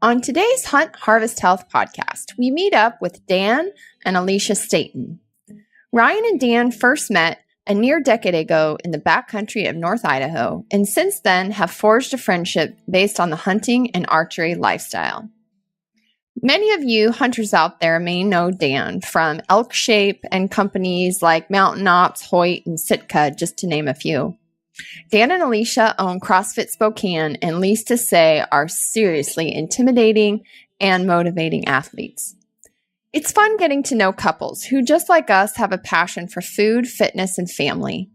On today's Hunt, Harvest, Health podcast, we meet up with Dan and Alicia Staton. Ryan and Dan first met a near decade ago in the backcountry of North Idaho, and since then have forged a friendship based on the hunting and archery lifestyle. Many of you hunters out there may know Dan from Elkshape and companies like Mountain Ops, Hoyt, and Sitka, just to name a few. Dan and Alicia own CrossFit Spokane and, least to say, are seriously intimidating and motivating athletes. It's fun getting to know couples who, just like us, have a passion for food, fitness, and family.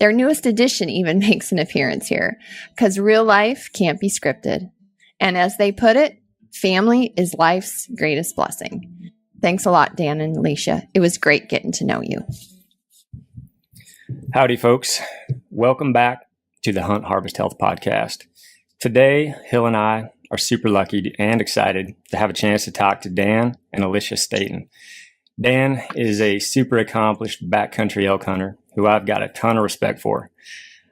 Their newest addition even makes an appearance here, because real life can't be scripted. And as they put it, family is life's greatest blessing. Thanks a lot, Dan and Alicia. It was great getting to know you. Howdy, folks. Welcome back to the Hunt, Harvest, Health podcast. Today, Hill and I are super lucky and excited to have a chance to talk to Dan and Alicia Staton. Dan is a super accomplished backcountry elk hunter who I've got a ton of respect for.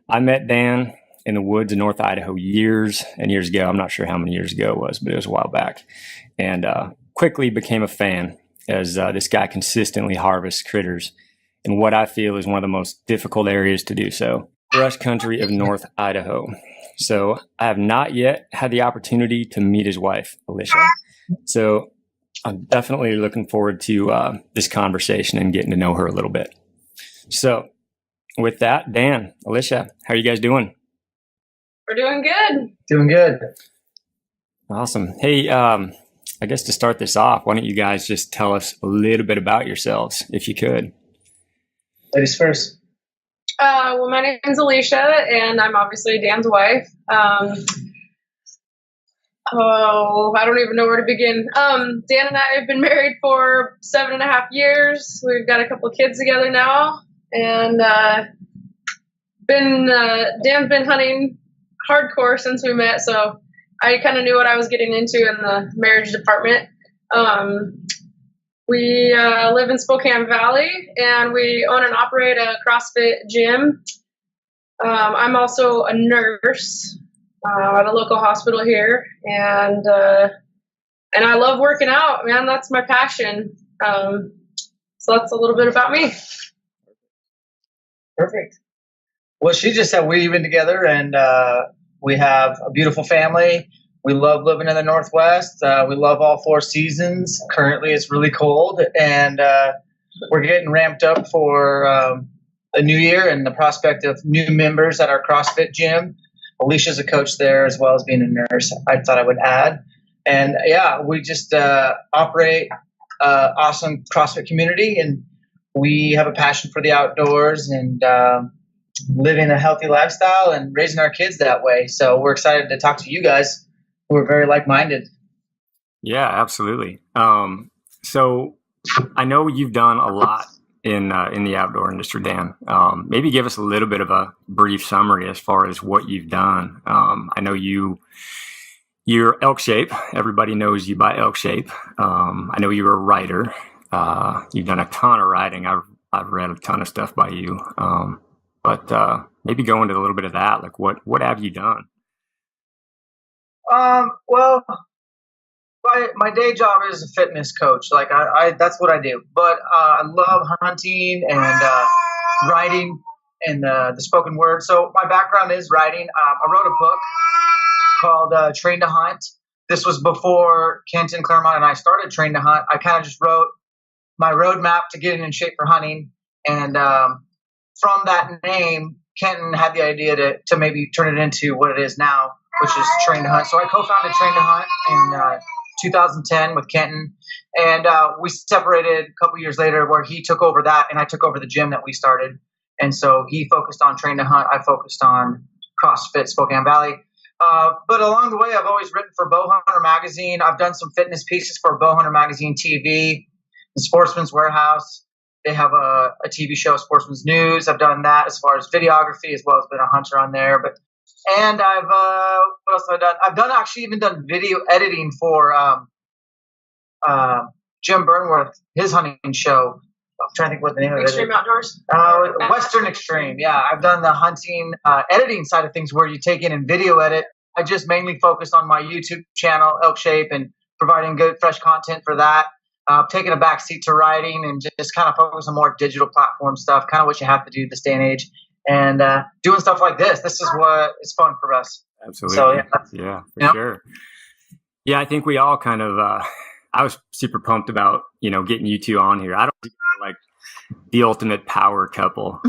I met Dan in the woods of North Idaho years and years ago. I'm not sure how many years ago it was, but it was a while back. And quickly became a fan as this guy consistently harvests critters in what I feel is one of the most difficult areas to do so, brush country of North Idaho. So I have not yet had the opportunity to meet his wife, Alicia. So I'm definitely looking forward to this conversation and getting to know her a little bit. So with that, Dan, Alicia, how are you guys doing? We're doing good. Doing good. Awesome. Hey, I guess to start this off, why don't you guys just tell us a little bit about yourselves, if you could? Ladies first. Well, my name is Alicia, and I'm obviously Dan's wife. I don't even know where to begin. Dan and I have been married for 7.5 years. We've got a couple of kids together now, and Dan's been hunting hardcore since we met, so I kind of knew what I was getting into in the marriage department. We live in Spokane Valley, and we own and operate a CrossFit gym. I'm also a nurse at a local hospital here, and I love working out, man. That's my passion. So that's a little bit about me. Perfect. Well, she just said we've been together, and we have a beautiful family. We love living in the Northwest. We love all 4 seasons. Currently, it's really cold, and we're getting ramped up for a new year and the prospect of new members at our CrossFit gym. Alicia's a coach there as well as being a nurse, I thought I would add. And, yeah, we just operate an awesome CrossFit community, and we have a passion for the outdoors and living a healthy lifestyle and raising our kids that way. So we're excited to talk to you guys. We're very like-minded. Yeah, absolutely. So I know you've done a lot in the outdoor industry, Dan. Maybe give us a little bit of a brief summary as far as what you've done. I know you're Elkshape. Everybody knows you by Elkshape. I know you're a writer. You've done a ton of writing. I've read a ton of stuff by you. But maybe go into a little bit of that. Like what have you done? Well, my day job is a fitness coach. Like I that's what I do. But I love hunting and writing and the spoken word. So my background is writing. I wrote a book called Train to Hunt. This was before Kenton, Claremont, and I started Train to Hunt. I kind of just wrote my roadmap to getting in shape for hunting. And from that name, Kenton had the idea to maybe turn it into what it is now, which is Train to Hunt. So I co-founded Train to Hunt in 2010 with Kenton, and we separated a couple years later where he took over that and I took over the gym that we started. And so he focused on Train to Hunt. I focused on CrossFit Spokane Valley. But along the way, I've always written for Bowhunter Magazine. I've done some fitness pieces for Bowhunter Magazine TV, and Sportsman's Warehouse. They have a TV show, Sportsman's News. I've done that as far as videography, as well as been a hunter on there. And I've what else have I done? I've even done video editing for Jim Burnworth, his hunting show. I'm trying to think what the name of it is. Extreme Outdoors? Western Extreme, yeah. I've done the hunting editing side of things where you take in and video edit I just mainly focused on my YouTube channel, Elkshape, and providing good, fresh content for that. Taking a back seat to writing and just kind of focus on more digital platform stuff, kind of what you have to do this day and age. And doing stuff like this. This is what is fun for us. Absolutely. So, yeah, for sure. Yeah, I think we all kind of, I was super pumped about, getting you two on here. I don't think we're like the ultimate power couple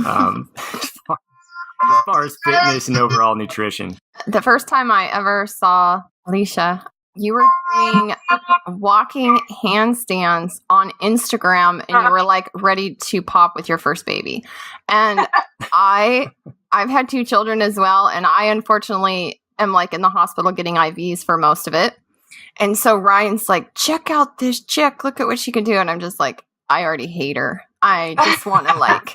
as far as fitness and overall nutrition. The first time I ever saw Alicia, you were doing walking handstands on Instagram, and you were like ready to pop with your first baby. And I've had 2 children as well, and I unfortunately am like in the hospital getting IVs for most of it. And so Ryan's like, check out this chick, look at what she can do. And I'm just like, I already hate her. I just want to like,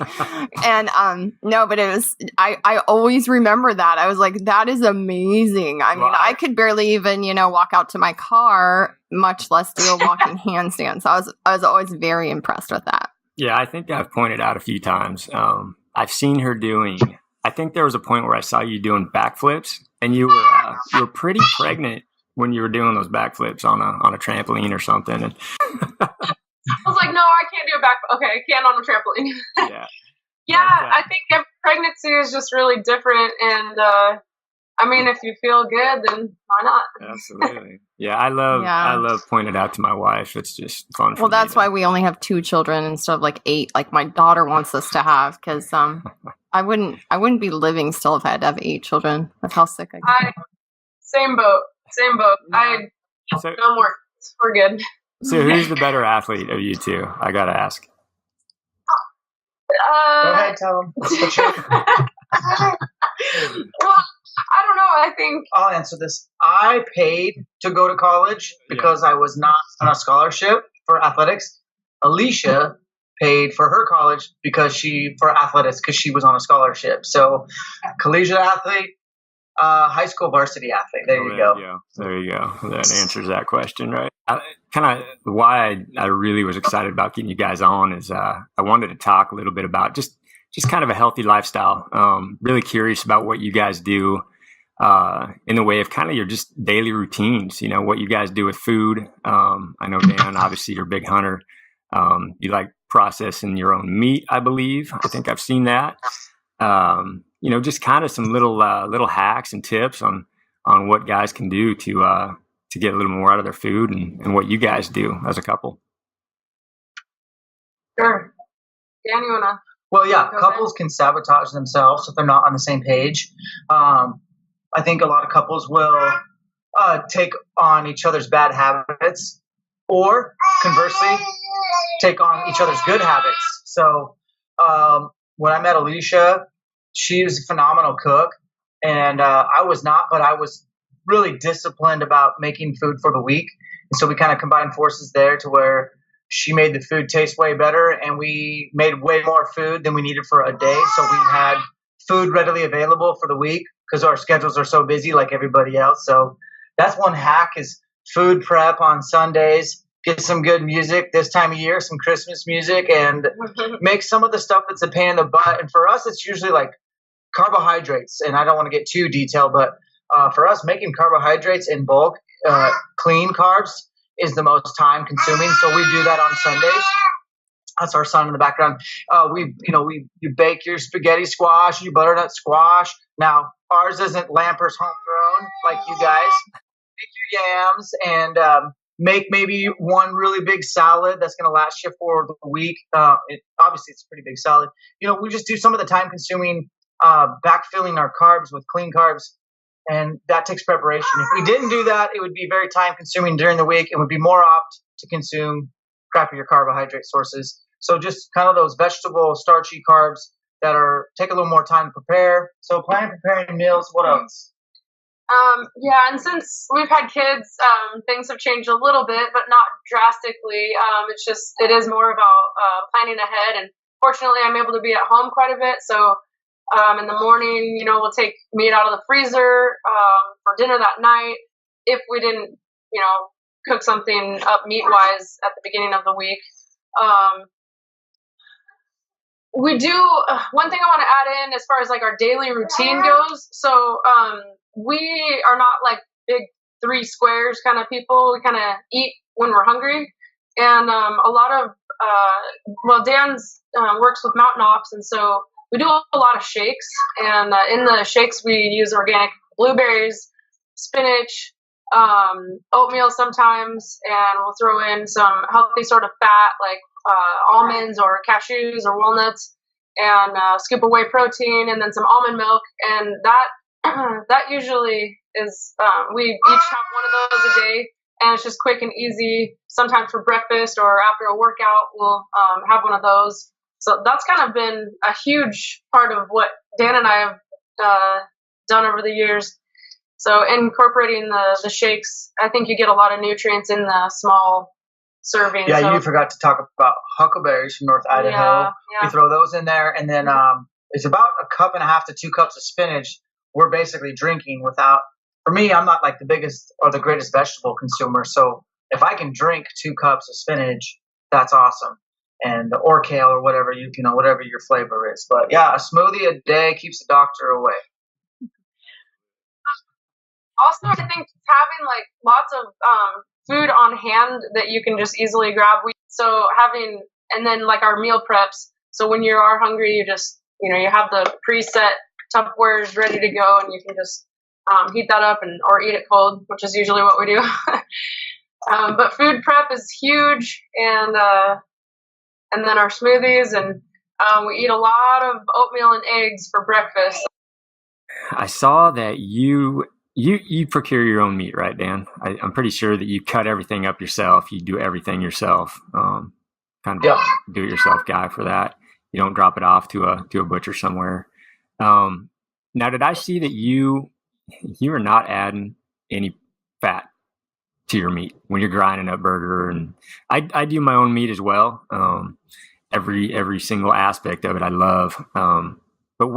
and no, but it was, I always remember that. I was like, that is amazing. I mean, I could barely even, walk out to my car, much less do a walking handstand. So I was always very impressed with that. Yeah, I think I've pointed out a few times. I've seen her doing, I think there was a point where I saw you doing backflips, and you were pretty pregnant when you were doing those backflips on a trampoline or something. And I was like, no, I can't do a back. Okay, I can't on a trampoline. Yeah. I think pregnancy is just really different, and I mean, if you feel good, then why not? Absolutely. Yeah, I love pointing it out to my wife. It's just fun. Well, that's why we only have 2 children instead of like 8, like my daughter wants us to have, because I wouldn't be living still if I had to have 8 children. That's how sick I get. Same boat. No more. We're good. So who's the better athlete of you two? I got to ask. Go ahead, tell them. Well, I don't know. I think I'll answer this. I paid to go to college because I was not on a scholarship for athletics. Alicia paid for her college for athletics because she was on a scholarship. So collegiate athlete, high school varsity athlete. There you go. There you go. That answers that question, right? Kind of why I really was excited about getting you guys on is I wanted to talk a little bit about just kind of a healthy lifestyle. Really curious about what you guys do in the way of kind of your just daily routines. What you guys do with food. I know, Dan, obviously you're a big hunter. You like processing your own meat, I believe. I think I've seen that. Just kind of some little hacks and tips on what guys can do to get a little more out of their food and what you guys do as a couple. Sure. Dan, you wanna? Well, yeah, couples can sabotage themselves if they're not on the same page. I think a lot of couples will take on each other's bad habits, or conversely, take on each other's good habits. So when I met Alicia, she was a phenomenal cook, and I was not, but I was really disciplined about making food for the week. And so we kind of combined forces there to where she made the food taste way better, and we made way more food than we needed for a day. So we had food readily available for the week because our schedules are so busy like everybody else. So that's one hack, is food prep on Sundays. Get some good music this time of year, some Christmas music, and make some of the stuff that's a pain in the butt. And for us, it's usually like carbohydrates. And I don't want to get too detailed, but for us, making carbohydrates in bulk, clean carbs, is the most time consuming. So we do that on Sundays. That's our son in the background. You bake your spaghetti squash, your butternut squash. Now ours isn't Lamper's homegrown like you guys. Make your yams and make maybe one really big salad that's going to last you for the week. Obviously, it's a pretty big salad. We just do some of the time consuming backfilling our carbs with clean carbs. And that takes preparation. If we didn't do that, it would be very time consuming during the week. It would be more apt to consume crappier carbohydrate sources. So just kind of those vegetable starchy carbs that take a little more time to prepare. So preparing meals. What else? And since we've had kids, things have changed a little bit, but not drastically. It is more about planning ahead. And fortunately, I'm able to be at home quite a bit. So in the morning, we'll take meat out of the freezer for dinner that night. If we didn't, cook something up meat-wise at the beginning of the week. We do, one thing I want to add in as far as like our daily routine goes. So we are not like big 3 squares kind of people. We kind of eat when we're hungry. And a lot of, Dan's works with mountain ops, and so we do a lot of shakes. And in the shakes, we use organic blueberries, spinach, oatmeal sometimes, and we'll throw in some healthy sort of fat like almonds or cashews or walnuts, and scoop of whey protein, and then some almond milk. And that usually is, we each have one of those a day, and it's just quick and easy. Sometimes for breakfast or after a workout, we'll have one of those. So that's kind of been a huge part of what Dan and I have done over the years. So incorporating the shakes, I think you get a lot of nutrients in the small serving. Yeah, so, you forgot to talk about huckleberries from North Idaho. Yeah. We throw those in there, and then it's about 1.5 cups to 2 cups of spinach. We're basically drinking without. For me, I'm not like the biggest or the greatest vegetable consumer, so if I can drink 2 cups of spinach, that's awesome. And or kale or whatever whatever your flavor is. But yeah, a smoothie a day keeps the doctor away. Also, I think having like lots of food on hand that you can just easily grab. And then like our meal preps. So when you are hungry, you just, you have the preset Tupperwares ready to go, and you can just heat that up or eat it cold, which is usually what we do. But food prep is huge, and then our smoothies, and we eat a lot of oatmeal and eggs for breakfast. I saw that you procure your own meat, right, Dan? I'm pretty sure that you cut everything up yourself. You do everything yourself. Kind of do-it-yourself guy for that. You don't drop it off to a butcher somewhere. Now, did I see that you are not adding any fat to your meat when you're grinding up burger? And I do my own meat as well. Every single aspect of it I love. But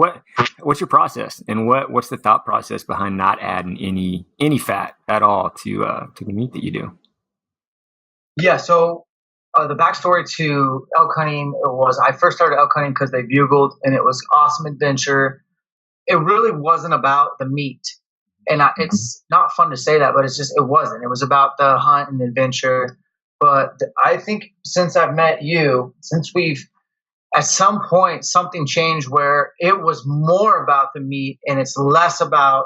what's your process, and what's the thought process behind not adding any fat at all to the meat that you do? Yeah, so the backstory to elk hunting was I first started elk hunting because they bugled, and it was awesome adventure. It really wasn't about the meat, and it's not fun to say that, but it wasn't. It was about the hunt and adventure. But I think since I've met you, at some point, something changed where it was more about the meat and it's less about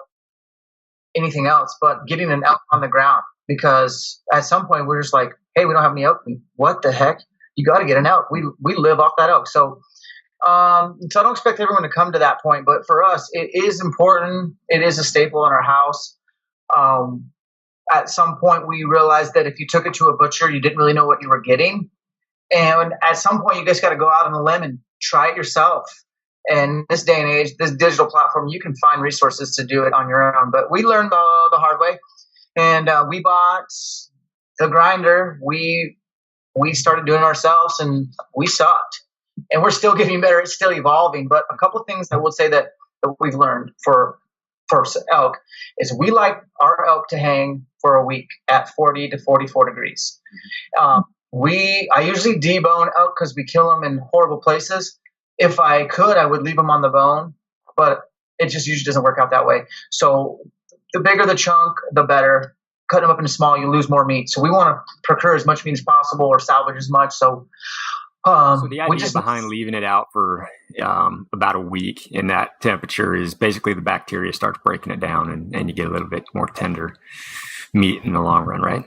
anything else but getting an elk on the ground. Because at some point, we're just like, hey, we don't have any elk meat. What the heck? You got to get an elk. We live off that elk. So I don't expect everyone to come to that point. But for us, it is important. It is a staple in our house. At some point, we realized that if you took it to a butcher, you didn't really know what you were getting. And at some point, you just got to go out on a limb and try it yourself. And this day and age, this digital platform, you can find resources to do it on your own. But we learned the hard way. And we bought the grinder. We started doing it ourselves, and we sucked. And we're still getting better. It's still evolving. But a couple of things I would say that we've learned for elk is we like our elk to hang for a week at 40 to 44 degrees. I usually debone elk because we kill them in horrible places. If I could, I would leave them on the bone, but it just usually doesn't work out that way. So the bigger the chunk, the better. Cut them up into small, you lose more meat. So we want to procure as much meat as possible or salvage as much. So the idea behind leaving it out for about a week in that temperature is basically the bacteria starts breaking it down, and you get a little bit more tender meat in the long run, right?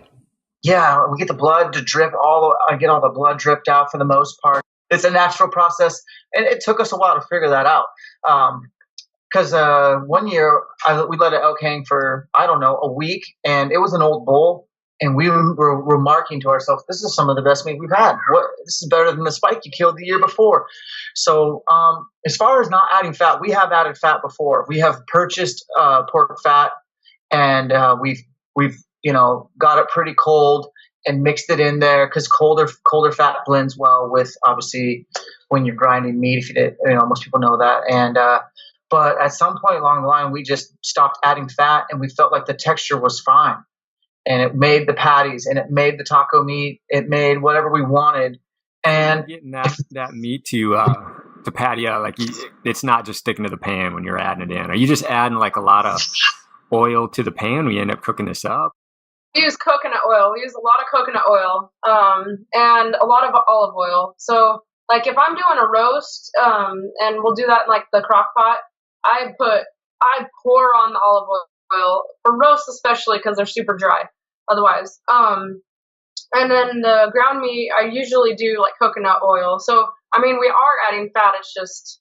Yeah, we get the blood to drip. I get all the blood dripped out for the most part. It's a natural process, and it took us a while to figure that out. Because one year we let an elk hang for a week, and it was an old bull, and we were remarking to ourselves, "This is some of the best meat we've had. This is better than the spike you killed the year before." So, as far as not adding fat, we have added fat before. We have purchased pork fat, and we've got it pretty cold and mixed it in there because colder fat blends well with, obviously, when you're grinding meat. If you did, most people know that. And but at some point along the line, we just stopped adding fat, and we felt like the texture was fine, and it made the patties, and it made the taco meat, it made whatever we wanted. And getting that meat to patty out, like it's not just sticking to the pan when you're adding it in. Are you just adding like a lot of oil to the pan when you end up cooking this up? We use coconut oil. We use a lot of coconut oil, and a lot of olive oil. So like if I'm doing a roast, and we'll do that in like the crock pot, I pour on the olive oil for roast, especially because they're super dry otherwise. And then the ground meat, I usually do like coconut oil. So, I mean, we are adding fat. It's just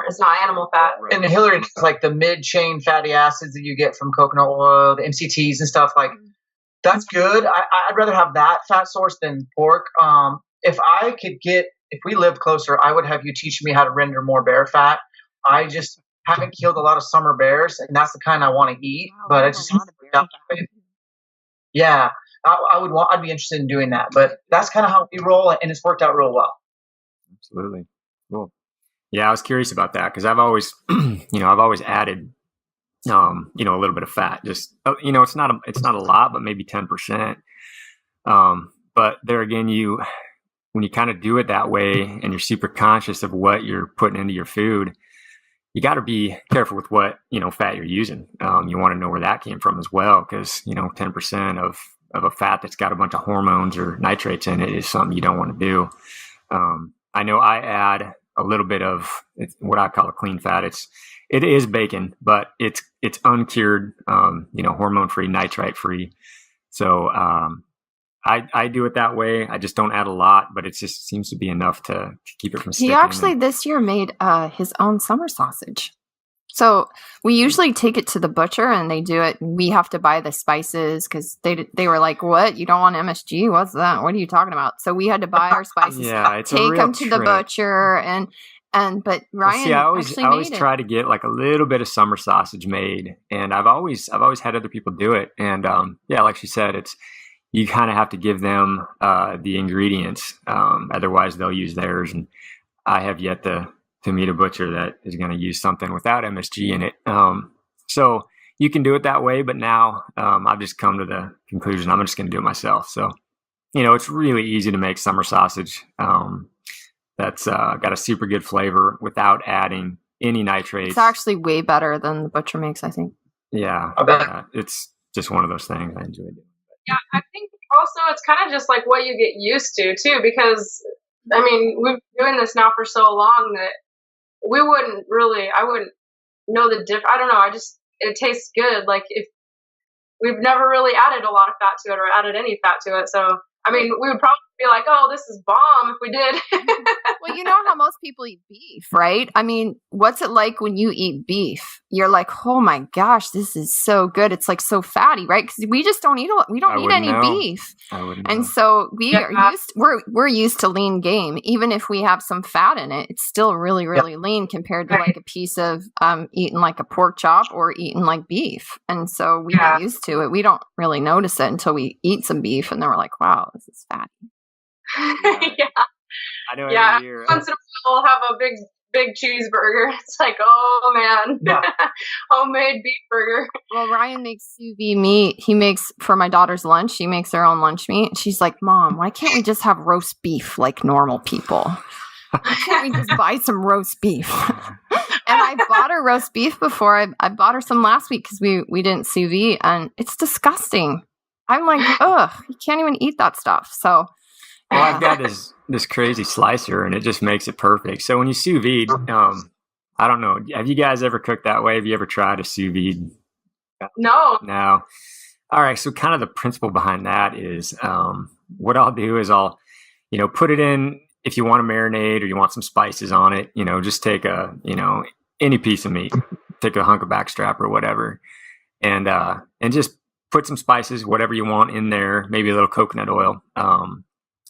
it's not animal fat. And Hillary, like the mid-chain fatty acids that you get from coconut oil, the MCTs and stuff, like that's good. I'd rather have that fat source than pork. If we lived closer, I would have you teach me how to render more bear fat. I just haven't killed a lot of summer bears, and that's the kind I want to eat. Wow, but I just yeah. I'd be interested in doing that, but that's kind of how we roll, and it's worked out real well. Absolutely. Cool. Yeah. I was curious about that because I've always, I've always added, a little bit of fat, just, it's not a lot, but maybe 10%. But there again, when you kind of do it that way and you're super conscious of what you're putting into your food, you got to be careful with what, fat you're using. You want to know where that came from as well. Cause 10% of a fat that's got a bunch of hormones or nitrates in it is something you don't want to do. I know I add a little bit of what I call a clean fat. It is bacon, but it's uncured, hormone free, nitrite free. So, I do it that way. I just don't add a lot, but it just seems to be enough to keep it from sticking. He actually this year made his own summer sausage. So we usually take it to the butcher and they do it. We have to buy the spices because they were like, "What? You don't want MSG? What's that? What are you talking about?" So we had to buy our spices. Take them to the butcher but Ryan, I always try to get like a little bit of summer sausage made, and I've always had other people do it. And like she said, you kind of have to give them the ingredients, otherwise they'll use theirs. And I have yet to meet a butcher that is going to use something without MSG in it. So you can do it that way, but now I've just come to the conclusion I'm just going to do it myself. So, it's really easy to make summer sausage that's got a super good flavor without adding any nitrates. It's actually way better than the butcher makes, I think. Yeah, it's just one of those things I enjoy doing. Yeah, I think also it's kind of just like what you get used to too, because I mean, we've been doing this now for so long that I wouldn't know the diff. I don't know. It tastes good. Like if we've never really added a lot of fat to it or added any fat to it. So, I mean, we would probably be like, "Oh, this is bomb" if we did. Well, you know how most people eat beef, right? I mean, what's it like when you eat beef? You're like, "Oh my gosh, this is so good. It's like so fatty," right? Because we just don't eat any beef. I wouldn't and know. so we're used to lean game. Even if we have some fat in it, it's still really, really lean compared to like a piece of eating like a pork chop or eating like beef. And so we get used to it. We don't really notice it until we eat some beef, and then we're like, "Wow, this is fatty." I know every year. Once in a while, we'll have a big cheeseburger. It's like, oh man, homemade beef burger. Well, Ryan makes sous vide meat. He makes for my daughter's lunch. She makes her own lunch meat. She's like, "Mom, why can't we just have roast beef like normal people? Why can't we just buy some roast beef?" And I bought her roast beef before. I bought her some last week because we didn't sous vide, and it's disgusting. I'm like, ugh, you can't even eat that stuff. So. Well, I've got this crazy slicer, and it just makes it perfect. So when you sous vide, I don't know. Have you guys ever cooked that way? Have you ever tried a sous vide? No. All right. So kind of the principle behind that is what I'll do is I'll, put it in if you want to marinate or you want some spices on it. Just take any piece of meat, take a hunk of backstrap or whatever, and just put some spices, whatever you want in there. Maybe a little coconut oil.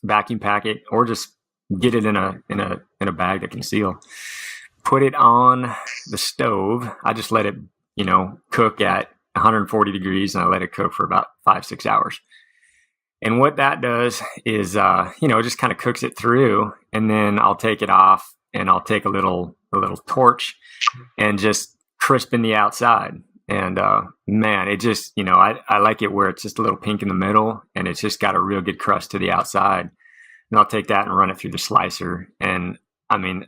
Vacuum pack it, or just get it in a bag that can seal. Put it on the stove. I just let it, cook at 140 degrees, and I let it cook for about 5-6 hours. And what that does is, it just kind of cooks it through, and then I'll take it off, and I'll take a little torch and just crispen the outside. And man, it just, I like it where it's just a little pink in the middle, and it's just got a real good crust to the outside. And I'll take that and run it through the slicer. And I mean,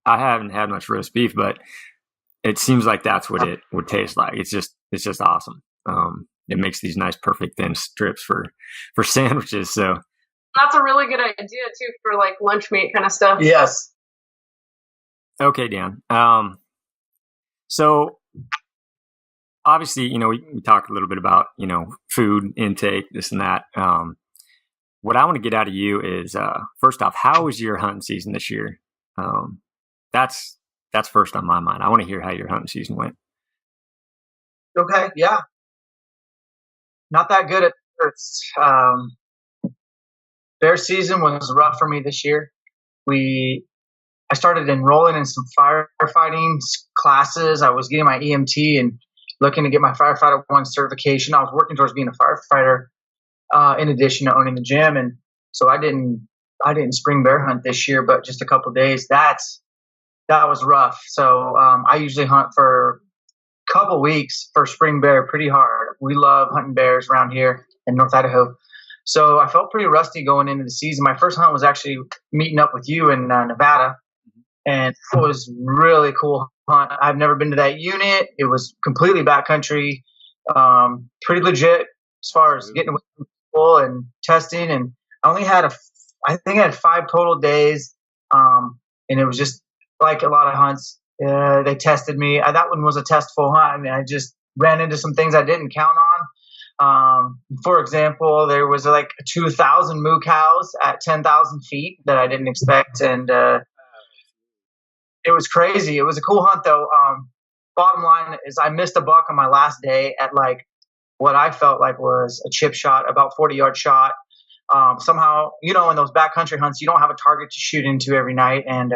I haven't had much roast beef, but it seems like that's what it would taste like. It's just awesome. It makes these nice, perfect thin strips for sandwiches. So that's a really good idea too for like lunch meat kind of stuff. Yes. Okay, Dan. So obviously, we talked a little bit about, food intake, this and that. What I want to get out of you is, first off, how was your hunting season this year? That's first on my mind. I want to hear how your hunting season went. Okay. Yeah. Not that good at first. Bear season was rough for me this year. I started enrolling in some firefighting classes. I was getting my EMT and looking to get my firefighter 1 certification. I was working towards being a firefighter, in addition to owning the gym. And so I didn't spring bear hunt this year, but just a couple of days. That was rough. So I usually hunt for a couple weeks for spring bear pretty hard. We love hunting bears around here in North Idaho. So I felt pretty rusty going into the season. My first hunt was actually meeting up with you in Nevada. And it was really cool hunt. I've never been to that unit. It was completely backcountry, pretty legit as far as getting away from people and testing. And I only had I think I had 5 total days. And it was just like a lot of hunts. They tested me. That one was a testful hunt. I mean, I just ran into some things I didn't count on. For example, there was like 2,000 moo cows at 10,000 feet that I didn't expect. And, it was crazy. It was a cool hunt though. Bottom line is I missed a buck on my last day at like what I felt like was a chip shot, about 40-yard shot. Somehow, in those backcountry hunts, you don't have a target to shoot into every night. And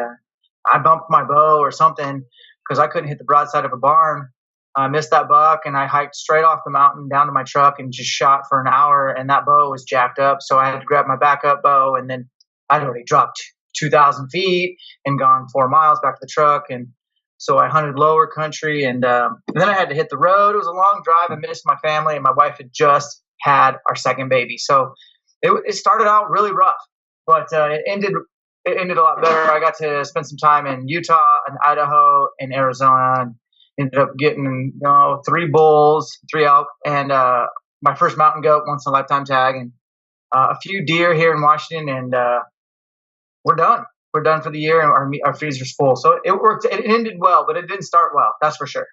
I bumped my bow or something because I couldn't hit the broadside of a barn. I missed that buck and I hiked straight off the mountain down to my truck and just shot for an hour. And that bow was jacked up. So I had to grab my backup bow, and then I'd already dropped 2,000 feet and gone 4 miles back to the truck. And so I hunted lower country, and then I had to hit the road. It was a long drive. I missed my family, and my wife had just had our second baby. So it started out really rough, but it ended a lot better. I got to spend some time in Utah and Idaho and Arizona, and ended up getting 3 bulls, 3 elk, and my first mountain goat, once in a lifetime tag, and a few deer here in Washington, and we're done. We're done for the year, and our freezer's full. So it worked. It ended well, but it didn't start well. That's for sure.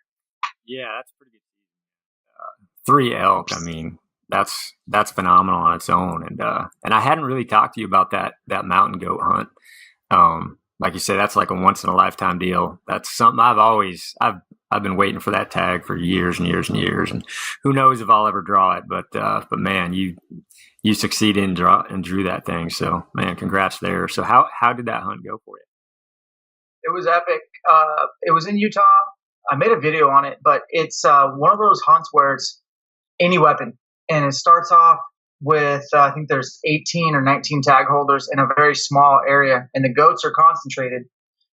Yeah, that's pretty good. 3 elk. I mean, that's phenomenal on its own. And I hadn't really talked to you about that mountain goat hunt. Like you said, that's like a once in a lifetime deal. That's something I've been waiting for that tag for years and years and years. And who knows if I'll ever draw it? But man, you succeeded and drew that thing. So man, congrats there. So how did that hunt go for you? It was epic. It was in Utah. I made a video on it, but it's one of those hunts where it's any weapon, and it starts off with I think there's 18 or 19 tag holders in a very small area, and the goats are concentrated.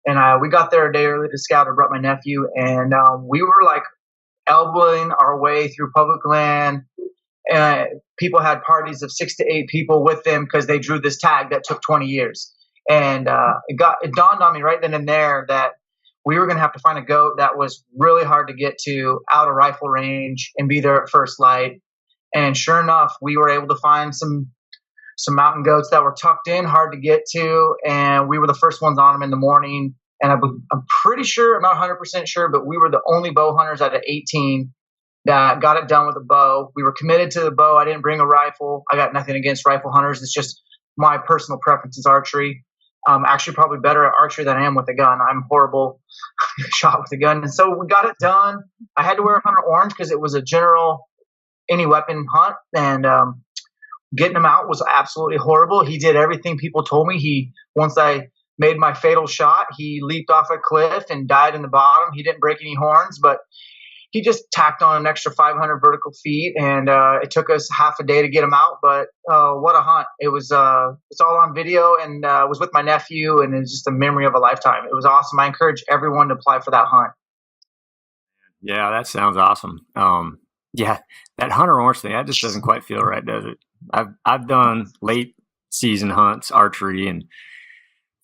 And we got there a day early to scout. I brought my nephew, and we were like elbowing our way through public land. People had parties of 6 to 8 people with them because they drew this tag that took 20 years. And it dawned on me right then and there that we were going to have to find a goat that was really hard to get to, out of rifle range, and be there at first light. And sure enough, we were able to find some mountain goats that were tucked in, hard to get to, and we were the first ones on them in the morning. And I'm pretty sure, I'm not 100% sure, but we were the only bow hunters out of 18 that got it done with a bow. We were committed to the bow. I didn't bring a rifle. I got nothing against rifle hunters. It's just my personal preference is archery. Actually probably better at archery than I am with a gun. I'm horrible shot with a gun. And so we got it done. I had to wear hunter orange because it was a general any weapon hunt. And getting him out was absolutely horrible. He did everything people told me. Once I made my fatal shot, he leaped off a cliff and died in the bottom. He didn't break any horns, but he just tacked on an extra 500 vertical feet, and it took us half a day to get him out. But what a hunt! It was. It's all on video, and I was with my nephew, and it's just a memory of a lifetime. It was awesome. I encourage everyone to apply for that hunt. Yeah, that sounds awesome. Yeah, that hunter orange thing, that just doesn't quite feel right, does it? I've done late season hunts, archery, and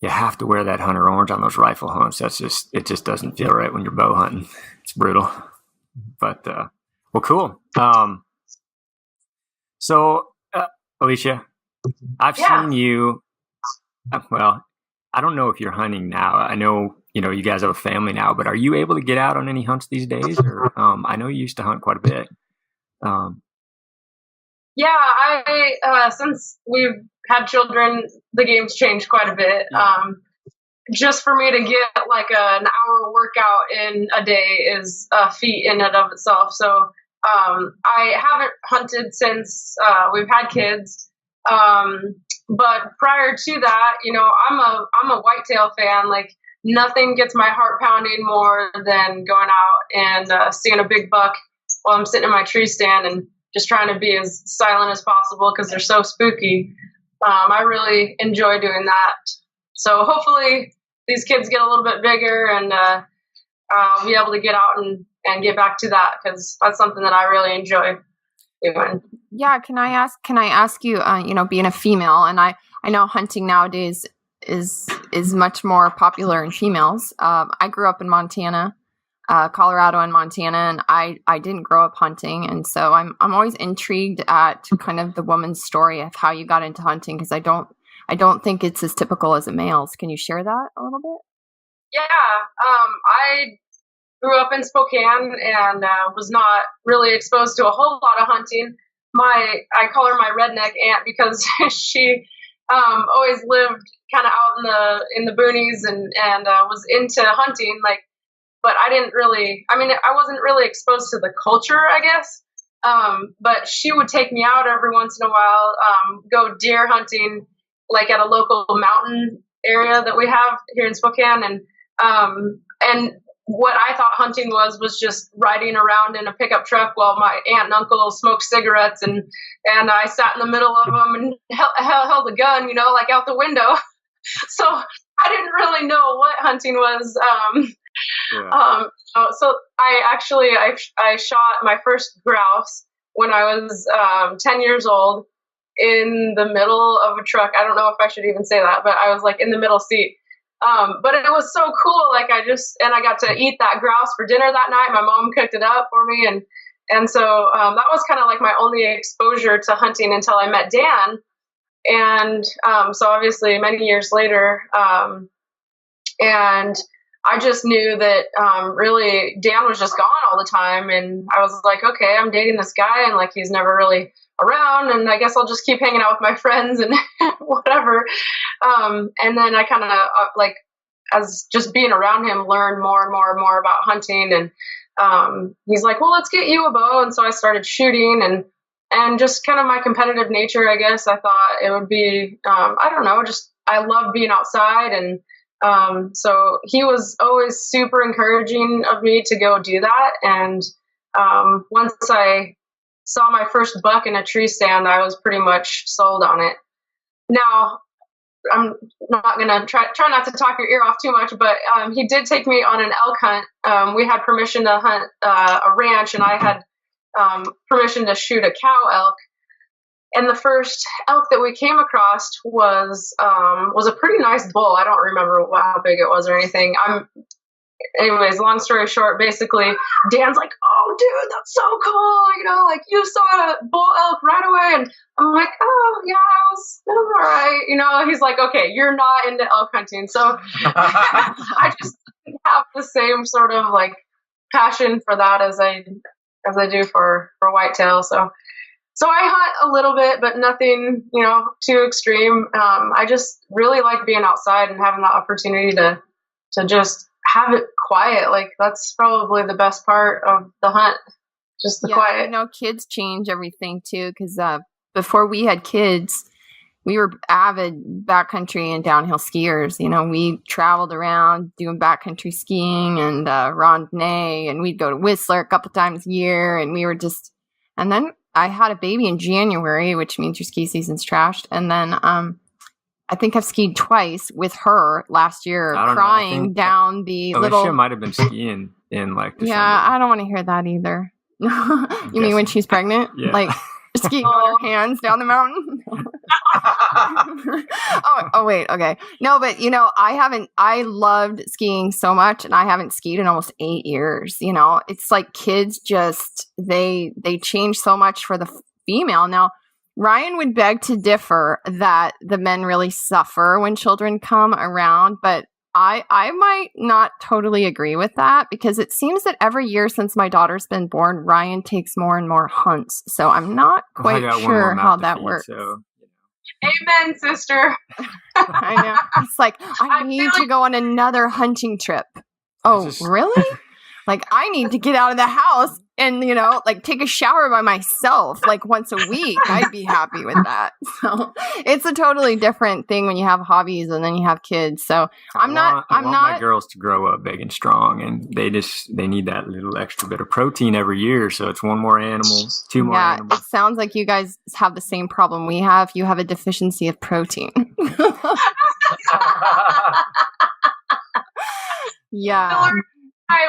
you have to wear that hunter orange on those rifle hunts. It just doesn't feel right when you're bow hunting. It's brutal. But Well, cool. So, Alicia, I've seen you. Well, I don't know if you're hunting now. I know, you guys have a family now, but are you able to get out on any hunts these days? Or I know you used to hunt quite a bit. Yeah, since we've had children, the game's changed quite a bit. Just for me to get like an hour workout in a day is a feat in and of itself. So I haven't hunted since we've had kids. But prior to that, I'm a whitetail fan. Like nothing gets my heart pounding more than going out and seeing a big buck while I'm sitting in my tree stand and just trying to be as silent as possible because they're so spooky. I really enjoy doing that. So hopefully these kids get a little bit bigger and I'll be able to get out and get back to that because that's something that I really enjoy doing. Yeah. Can I ask you, being a female, and I know hunting nowadays is much more popular in females. I grew up in Montana, Colorado and Montana, and I didn't grow up hunting. And so I'm always intrigued at kind of the woman's story of how you got into hunting, because I don't think it's as typical as a male's. Can you share that a little bit? Yeah. I grew up in Spokane and was not really exposed to a whole lot of hunting. I call her my redneck aunt because she always lived kind of out in the boonies and was into hunting. But I wasn't really exposed to the culture, I guess. But she would take me out every once in a while, go deer hunting, like at a local mountain area that we have here in Spokane. And what I thought hunting was just riding around in a pickup truck while my aunt and uncle smoked cigarettes, and I sat in the middle of them and held a gun, like out the window. So I didn't really know what hunting was. So I shot my first grouse when I was 10 years old in the middle of a truck. I don't know if I should even say that, but I was like in the middle seat. But it was so cool. Like I got to eat that grouse for dinner that night. My mom cooked it up for me. And so that was kind of like my only exposure to hunting until I met Dan. And so obviously many years later, and I just knew that really Dan was just gone all the time. And I was like, okay, I'm dating this guy and like he's never really around, and I guess I'll just keep hanging out with my friends and whatever. And then I kind of as just being around him, learned more and more and more about hunting. And he's like, well, let's get you a bow. And so I started shooting and just kind of my competitive nature, I guess. I thought it would be, I don't know, just I love being outside. And so he was always super encouraging of me to go do that. And once I saw my first buck in a tree stand, I was pretty much sold on it. Now, I'm not going to try not to talk your ear off too much, but he did take me on an elk hunt. We had permission to hunt a ranch, and I had permission to shoot a cow elk. And the first elk that we came across was a pretty nice bull. I don't remember how big it was or anything. Anyways, long story short, basically, Dan's like, oh, dude, that's so cool. Like you saw a bull elk right away. And I'm like, oh, yeah, it was all right. He's like, okay, you're not into elk hunting. So I just have the same sort of like passion for that as I do for whitetail. So I hunt a little bit, but nothing, too extreme. I just really like being outside and having the opportunity to just have it quiet. Like that's probably the best part of the hunt, just the quiet. Kids change everything too, because before we had kids, we were avid backcountry and downhill skiers. We traveled around doing backcountry skiing and randonnée, and we'd go to Whistler a couple times a year, and we were just. And then I had a baby in January, which means your ski season's trashed, and then I think I've skied twice with her last year, crying down the little. Alicia might have been skiing in like December. Yeah, I don't want to hear that either. You mean when she's pregnant? Yeah. Like, skiing on her hands down the mountain. oh, wait. Okay. No, but I loved skiing so much, and I haven't skied in almost 8 years. It's like kids just, they change so much for the female. Now, Ryan would beg to differ that the men really suffer when children come around, but I might not totally agree with that, because it seems that every year since my daughter's been born, Ryan takes more and more hunts. So I'm not quite sure how that works. So. Amen, sister. I know. It's like, I need to go on another hunting trip. Oh, really? Like, I need to get out of the house and, take a shower by myself, like once a week. I'd be happy with that. So it's a totally different thing when you have hobbies and then you have kids. So I want my girls to grow up big and strong, and they need that little extra bit of protein every year. So it's one more animal, two more animals. It sounds like you guys have the same problem we have. You have a deficiency of protein. Yeah. All right,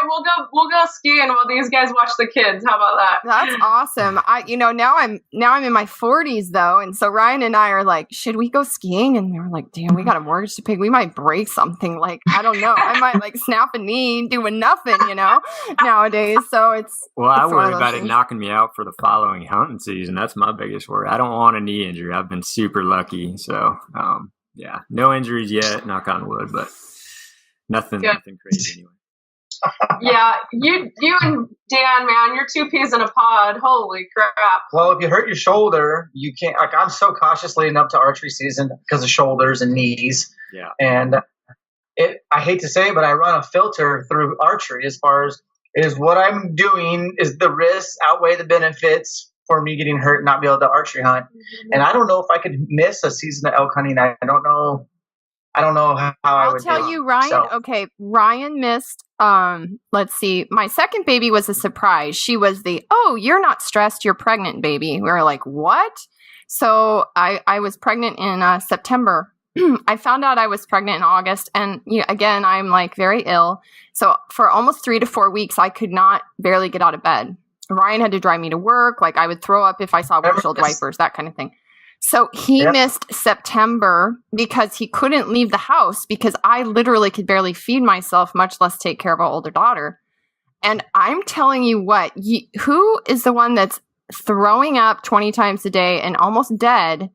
we'll go skiing while these guys watch the kids. How about that? That's awesome. Now I'm in my 40s though, and so Ryan and I are like, should we go skiing? And they're like, damn, we got a mortgage to pay. We might break something. Like, I don't know. I might like snap a knee doing nothing, nowadays. So it's I worry about it knocking me out for the following hunting season. That's my biggest worry. I don't want a knee injury. I've been super lucky. So no injuries yet, knock on wood, but nothing crazy anyway. Yeah, you and Dan, man, you're two peas in a pod. Holy crap. Well, if you hurt your shoulder, you can't, I'm so cautious leading up to archery season because of shoulders and knees. Yeah. And I hate to say it, but I run a filter through archery as far as is what I'm doing is the risks outweigh the benefits for me getting hurt and not be able to archery hunt. Mm-hmm. And I don't know if I could miss a season of elk hunting. I don't know how I would do it. I'll tell you, Ryan. Okay, Ryan missed. Let's see. My second baby was a surprise. She was you're not stressed, you're pregnant, baby. We were like, what? So I was pregnant in September. I found out I was pregnant in August, and again, I'm like very ill. So for almost 3 to 4 weeks, I could not barely get out of bed. Ryan had to drive me to work. Like, I would throw up if I saw windshield wipers, that kind of thing. So he missed September because he couldn't leave the house because I literally could barely feed myself, much less take care of our older daughter. And I'm telling you what, who is the one that's throwing up 20 times a day and almost dead?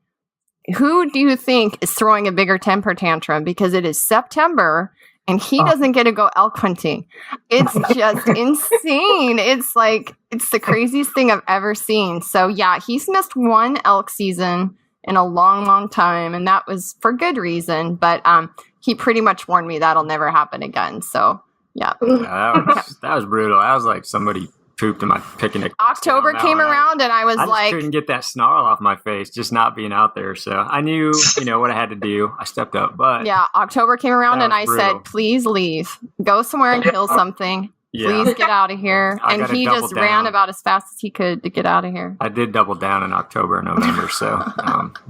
Who do you think is throwing a bigger temper tantrum? Because it is September and he doesn't get to go elk hunting. It's just insane. It's like, it's the craziest thing I've ever seen. So yeah, he's missed one elk season in a long, long time. And that was for good reason. But he pretty much warned me that'll never happen again. So yeah. That was brutal. That was like somebody pooped in my picnic. October came around and I just couldn't get that snarl off my face, just not being out there. So I knew, what I had to do. I stepped up, but yeah, October came around and I said, please leave, go somewhere and kill something. Yeah. Please get out of here. And he just ran about as fast as he could to get out of here. I did double down in October and November. So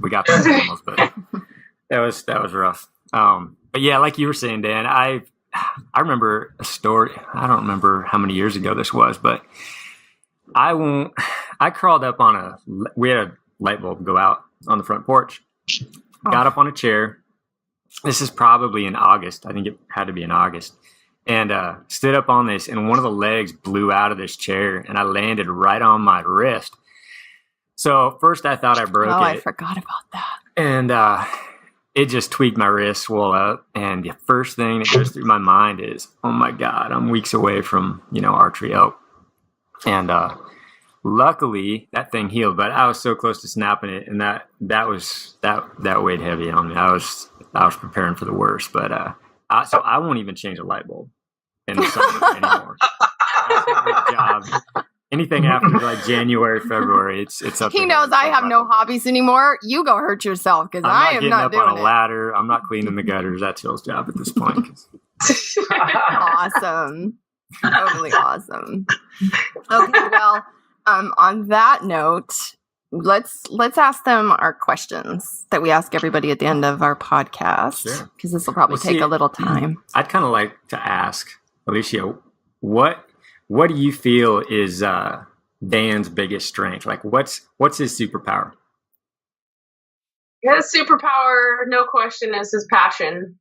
we got those animals, but that was rough. But yeah, like you were saying, Dan, I remember a story. I don't remember how many years ago this was, but I crawled up we had a light bulb go out on the front porch, got up on a chair. This is probably in August. I think it had to be in August, and stood up on this, and one of the legs blew out of this chair and I landed right on my wrist. So first I thought I broke it. I forgot about that. And, it just tweaked my wrist, swelled up, and the first thing that goes through my mind is, oh my God, I'm weeks away from, archery elk. And luckily that thing healed, but I was so close to snapping it, and that weighed heavy on me. I was preparing for the worst, but so I won't even change a light bulb in the summer anymore. That's my job. Anything after like January, February, it's up. He knows I have no hobbies anymore. You go hurt yourself because I am not doing it. I'm not getting up on a ladder. I'm not cleaning the gutters. That's Phil's job at this point. Awesome. Totally awesome. Okay, well, on that note, let's ask them our questions that we ask everybody at the end of our podcast. Sure. Because this will probably take a little time. I'd kind of like to ask Alicia, what do you feel is Dan's biggest strength? Like, what's his superpower? His superpower, no question, is his passion.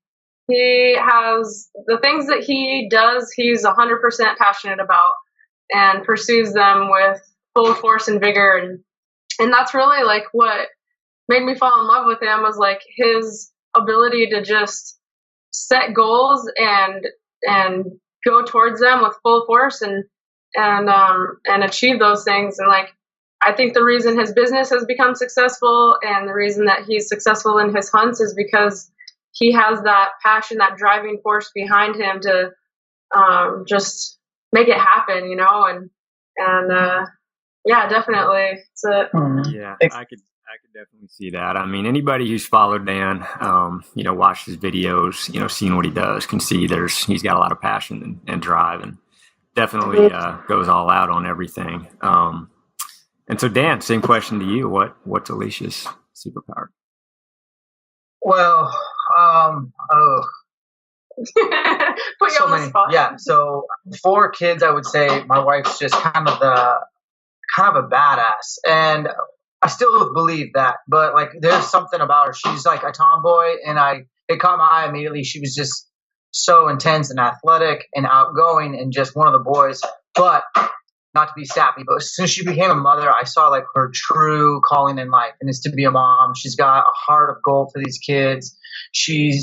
He has the things that he does, he's 100% passionate about and pursues them with full force and vigor. And that's really like what made me fall in love with him, was like his ability to just set goals and go towards them with full force and achieve those things. And like, I think the reason his business has become successful and the reason that he's successful in his hunts is because he has that passion, that driving force behind him to just make it happen, you know. And yeah, definitely. Yeah, I could definitely see that. I mean, anybody who's followed Dan, watched his videos, seen what he does, can see he's got a lot of passion and drive, and definitely goes all out on everything. And so, Dan, same question to you. What's Alicia's superpower? Well, put you on the spot. Yeah. So 4 kids, I would say my wife's just kind of a badass, and I still believe that. But like, there's something about her. She's like a tomboy, and it caught my eye immediately. She was just so intense and athletic and outgoing, and just one of the boys. But not to be sappy, but as soon as she became a mother, I saw like her true calling in life, and it's to be a mom. She's got a heart of gold for these kids. She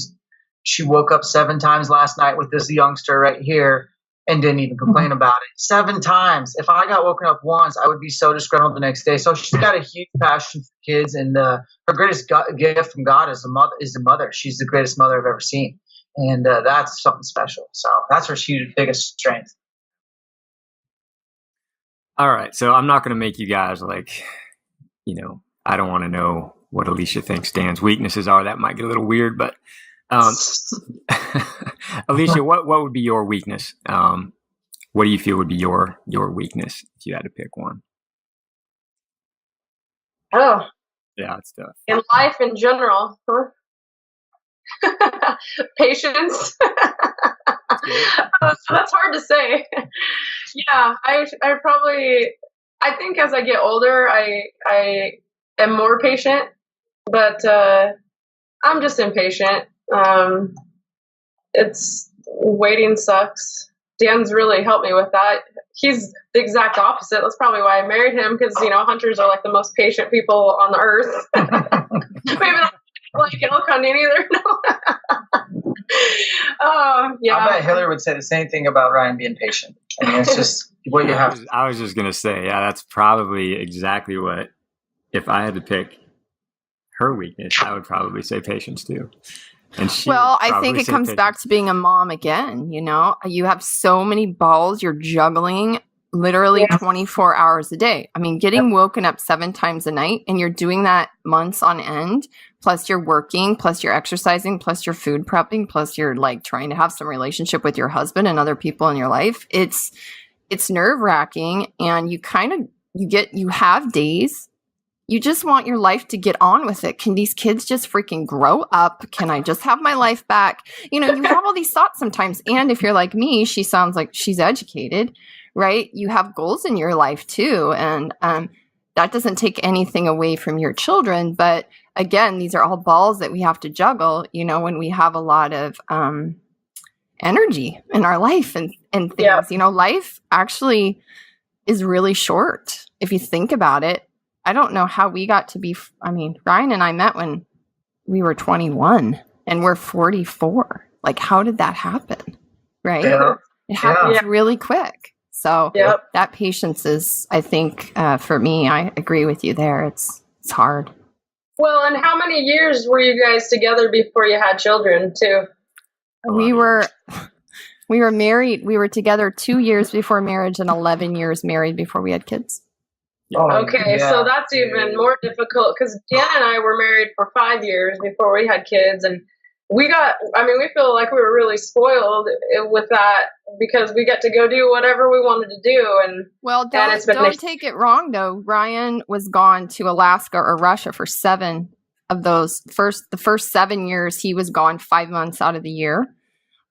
woke up 7 times last night with this youngster right here and didn't even complain about it. 7 times. If I got woken up once, I would be so disgruntled the next day. So she's got a huge passion for kids, and her greatest gift from God is a mother. She's the greatest mother I've ever seen, and that's something special. So that's her biggest strength. All right. So I'm not going to make you guys I don't want to know what Alicia thinks Dan's weaknesses are. That might get a little weird, but Alicia, what would be your weakness? What do you feel would be your weakness if you had to pick one? Oh. Yeah, it's tough. In life in general, huh? Patience. That's hard to say. Yeah, I think as I get older, I am more patient, but I'm just impatient. It's waiting sucks. Dan's really helped me with that. He's the exact opposite. That's probably why I married him, because hunters are like the most patient people on the earth. Maybe not like elk hunting either. No. Yeah. I bet Hillary would say the same thing about Ryan being patient. I mean, it's just what you have. I was just gonna say, yeah, that's probably exactly what. If I had to pick her weakness, I would probably say patience too. And I think it comes back to being a mom again. You have so many balls you're juggling literally 24 hours a day. I mean, getting woken up 7 times a night, and you're doing that months on end, plus you're working, plus you're exercising, plus you're food prepping, plus you're like trying to have some relationship with your husband and other people in your life. It's nerve-wracking, and you have days. You just want your life to get on with it. Can these kids just freaking grow up? Can I just have my life back? You have all these thoughts sometimes. And if you're like me, she sounds like she's educated, right? You have goals in your life too. And that doesn't take anything away from your children. But again, these are all balls that we have to juggle, when we have a lot of energy in our life and things. Yeah. Life actually is really short if you think about it. I don't know how we got to be, Ryan and I met when we were 21 and we're 44. Like, how did that happen? Right? Yeah. It happens really quick. So that patience is, I think, for me, I agree with you there. It's hard. Well, and how many years were you guys together before you had children too? We were married. We were together 2 years before marriage and 11 years married before we had kids. Okay, so that's even more difficult, because Dan and I were married for 5 years before we had kids, and we feel like we were really spoiled with that, because we get to go do whatever we wanted to do. And don't take it wrong though. Ryan was gone to Alaska or Russia for 7 of those the first 7 years. He was gone 5 months out of the year.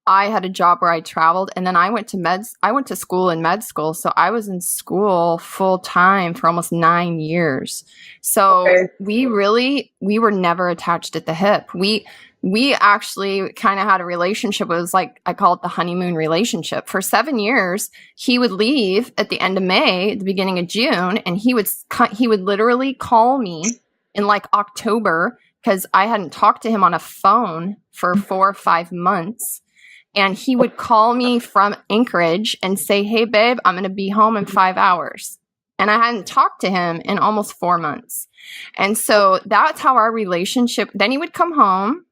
I had a job where I traveled, and then I went to school in med school. So I was in school full time for almost 9 years. So we were never attached at the hip. We actually kind of had a relationship. It was like, I call it the honeymoon relationship. For 7 years, he would leave at the end of May, at the beginning of June, and he would literally call me in like October, because I hadn't talked to him on a phone for 4 or 5 months. And he would call me from Anchorage and say, "Hey, babe, I'm going to be home in 5 hours." And I hadn't talked to him in almost 4 months. And so that's how our relationship, then he would come home.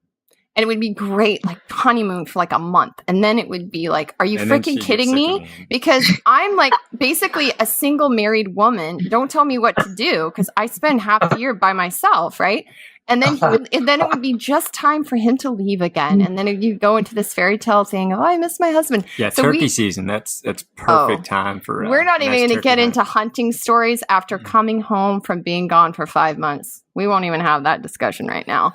And it would be great, like honeymoon for like a month. And then it would be like, are you freaking kidding me? Because I'm like basically a single married woman. Don't tell me what to do, because I spend half the year by myself, right? And then it would be just time for him to leave again. And then you go into this fairy tale saying, "Oh, I miss my husband." Yeah, so turkey season. That's perfect time for. We're not even going to get into hunting stories after coming home from being gone for 5 months. We won't even have that discussion right now.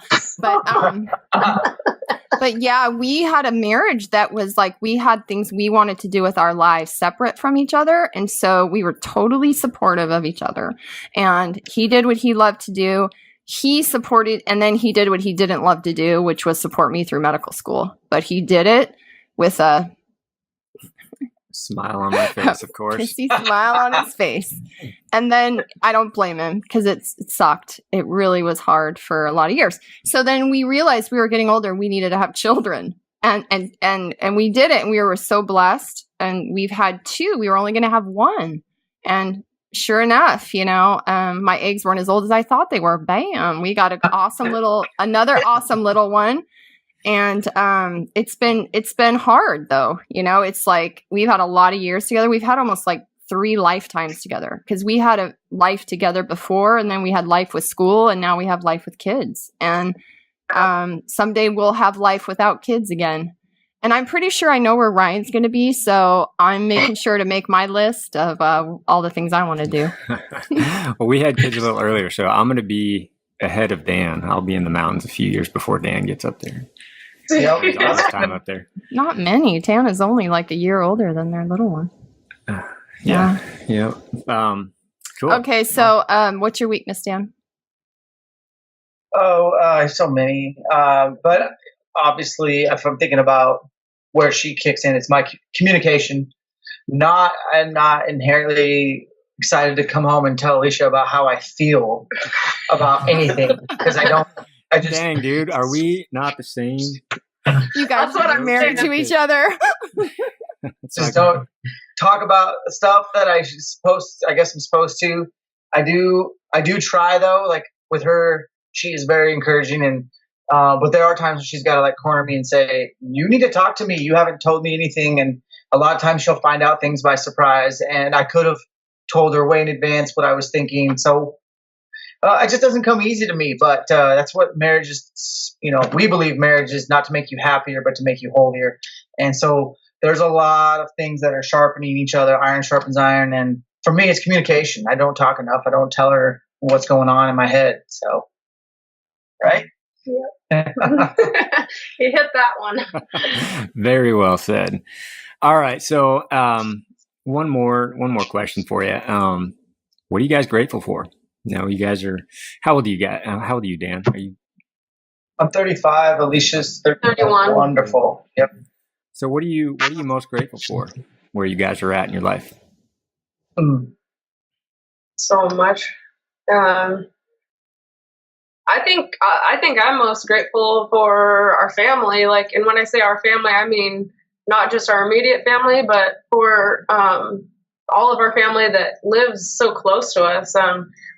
But yeah, we had a marriage that was like, we had things we wanted to do with our lives separate from each other. And so we were totally supportive of each other. And he did what he loved to do. He supported, and then he did what he didn't love to do, which was support me through medical school. But he did it with a smile on my face, of course. Pissy smile on his face. And then I don't blame him, because it sucked. It really was hard for a lot of years. So then we realized we were getting older. We needed to have children, and we did it. And we were so blessed. And we've had 2. We were only going to have 1. And sure enough, my eggs weren't as old as I thought they were. Bam! We got another awesome little one. And it's been hard though. It's like we've had a lot of years together. We've had almost like 3 lifetimes together, because we had a life together before, and then we had life with school, and now we have life with kids. And someday we'll have life without kids again. And I'm pretty sure I know where Ryan's going to be, so I'm making sure to make my list of all the things I want to do. Well, we had kids a little earlier, so I'm going to be ahead of Dan. I'll be in the mountains a few years before Dan gets up there. Yep. All this time up there. Not many. Tana's only like a year older than their little one. Yeah. Cool. Okay, so what's your weakness, Dan? So many. But obviously, if I'm thinking about where she kicks in, it's my communication. I'm not inherently excited to come home and tell Alicia about how I feel about anything, because Dang, dude, are we not the same? You guys are married to each other. Just don't talk about stuff that I guess I'm supposed to. I do try though. Like with her, she is very encouraging, and but there are times when she's got to like corner me and say, "You need to talk to me. You haven't told me anything." And a lot of times she'll find out things by surprise, and I could have told her way in advance what I was thinking. So it just doesn't come easy to me. But that's what marriage is. We believe marriage is not to make you happier, but to make you holier. And so there's a lot of things that are sharpening each other. Iron sharpens iron. And for me, it's communication. I don't talk enough. I don't tell her what's going on in my head. So, right? Yeah. You hit that one. Very well said. All right. So one more question for you. What are you guys grateful for? You guys are, how old are you guys? How old are you, Dan? I'm 35. Alicia's 31. Wonderful. Yep. So what are you most grateful for, where you guys are at in your life? So much. I think I'm most grateful for our family. Like, and when I say our family, I mean not just our immediate family, but for all of our family that lives so close to us.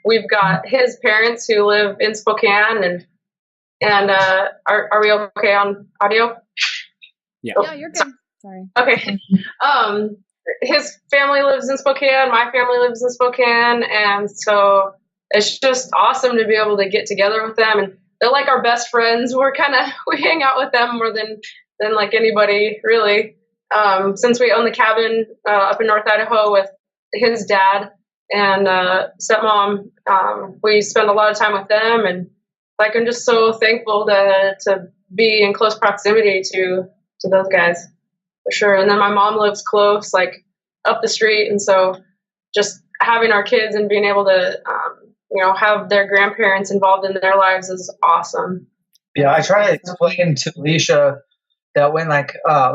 We've got his parents who live in Spokane, and are we okay on audio? Yeah. Yeah, you're good. Sorry. Okay. His family lives in Spokane. My family lives in Spokane, and so it's just awesome to be able to get together with them. And they're like our best friends. We hang out with them more than like anybody really. Since we own the cabin up in North Idaho with his dad and stepmom, we spend a lot of time with them. And like, I'm just so thankful to be in close proximity to to those guys for sure. And then my mom lives close, like up the street. And so just having our kids and being able to, have their grandparents involved in their lives is awesome. Yeah, I try to explain to Alicia that when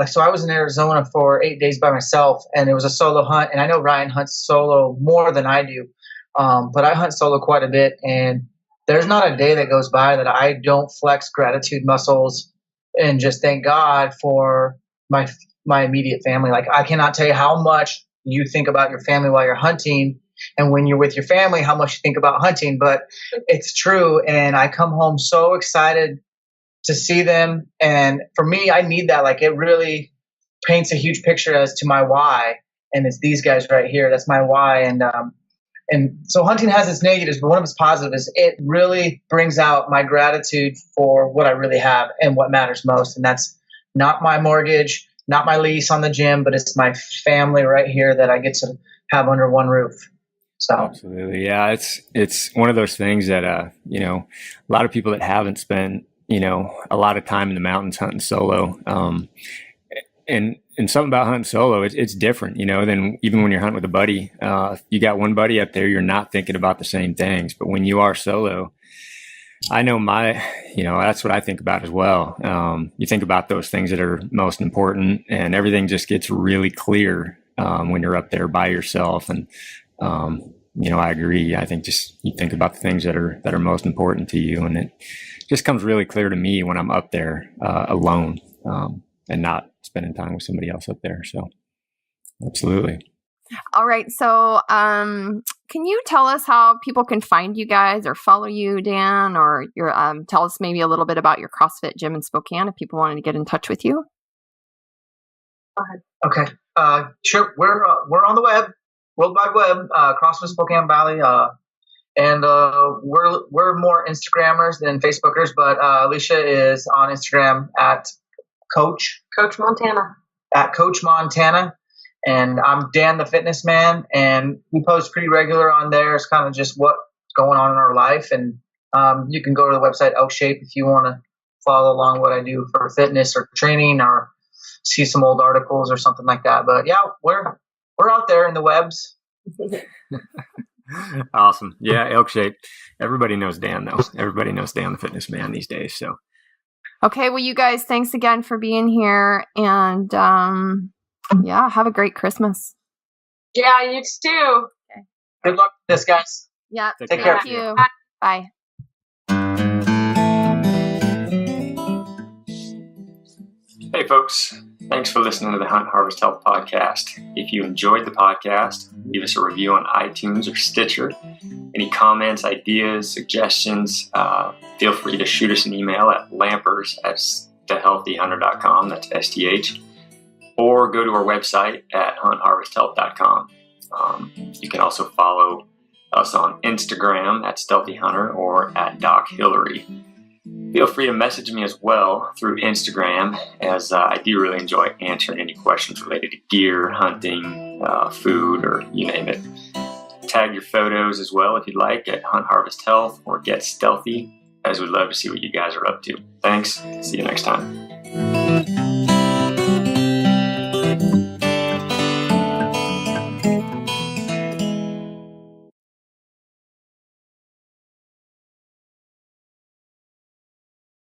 so I was in Arizona for 8 days by myself, and it was a solo hunt. And I know Ryan hunts solo more than I do, but I hunt solo quite a bit. And there's not a day that goes by that I don't flex gratitude muscles and just thank God for my immediate family. Like, I cannot tell you how much you think about your family while you're hunting, and when you're with your family, how much you think about hunting. But it's true, and I come home so excited to see them. And for me, I need that. Like, it really paints a huge picture as to my why, and it's these guys right here. That's my why. And so hunting has its negatives, but one of its positives is it really brings out my gratitude for what I really have and what matters most. And that's not my mortgage, not my lease on the gym, but it's my family right here that I get to have under one roof. So absolutely. Yeah. It's one of those things that, a lot of people that haven't spent, a lot of time in the mountains hunting solo, and something about hunting solo, it's different, than even when you're hunting with a buddy. If you got one buddy up there, you're not thinking about the same things. But when you are solo, I know that's what I think about as well. You think about those things that are most important, and everything just gets really clear when you're up there by yourself. And I agree. I think just you think about the things that are most important to you, and it just comes really clear to me when I'm up there alone and not spending time with somebody else up there. So absolutely. All right. So can you tell us how people can find you guys or follow you, Dan, or tell us maybe a little bit about your CrossFit gym in Spokane if people wanted to get in touch with you? Go ahead. Okay. Sure. We're on the web, World Wide Web, CrossFit Spokane Valley. And we're more Instagrammers than Facebookers, but Alicia is on Instagram at Coach Montana. At Coach Montana. And I'm Dan the Fitness Man, and we post pretty regular on there. It's kind of just what's going on in our life. And you can go to the website Elkshape if you want to follow along what I do for fitness or training, or see some old articles or something like that. But yeah, we're out there in the webs. Awesome. Yeah, Elkshape. Everybody knows Dan, though. Everybody knows Dan the Fitness Man these days. So. Okay, well, you guys, thanks again for being here, and have a great Christmas. Yeah, you too. Okay. Good luck with this, guys. Yeah, take care. Thank you. Bye. Hey, folks. Thanks for listening to the Hunt Harvest Health Podcast. If you enjoyed the podcast, leave us a review on iTunes or Stitcher. Any comments, ideas, suggestions, feel free to shoot us an email at lampers@thehealthyhunter.com. That's STH. Or go to our website at huntharvesthealth.com. You can also follow us on Instagram at Stealthy Hunter or at Doc Hillary. Feel free to message me as well through Instagram, as I do really enjoy answering any questions related to gear, hunting, food, or you name it. Tag your photos as well if you'd like at Hunt Harvest Health or Get Stealthy, as we'd love to see what you guys are up to. Thanks. See you next time.